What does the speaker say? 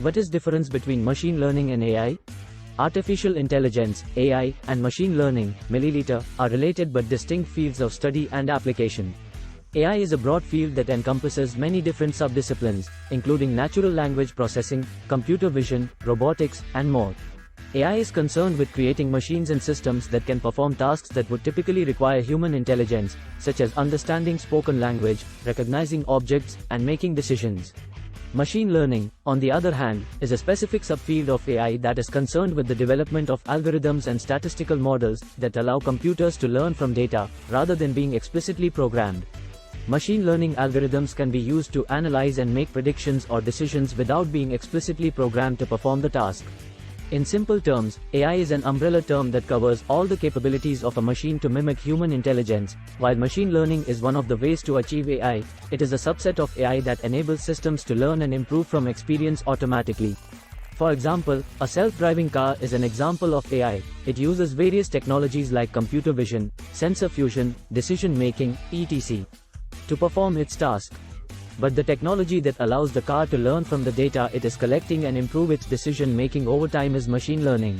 What is difference between machine learning and AI? Artificial intelligence, AI, and machine learning, milliliter, are related but distinct fields of study and application. AI is a broad field that encompasses many different subdisciplines, including natural language processing, computer vision, robotics, and more. AI is concerned with creating machines and systems that can perform tasks that would typically require human intelligence, such as understanding spoken language, recognizing objects, and making decisions. Machine learning, on the other hand, is a specific subfield of AI that is concerned with the development of algorithms and statistical models that allow computers to learn from data, rather than being explicitly programmed. Machine learning algorithms can be used to analyze and make predictions or decisions without being explicitly programmed to perform the task. In simple terms, AI is an umbrella term that covers all the capabilities of a machine to mimic human intelligence. While machine learning is one of the ways to achieve AI, it is a subset of AI that enables systems to learn and improve from experience automatically. For example, a self-driving car is an example of AI. It uses various technologies like computer vision, sensor fusion, decision making, etc. to perform its task. But the technology that allows the car to learn from the data it is collecting and improve its decision making over time is machine learning.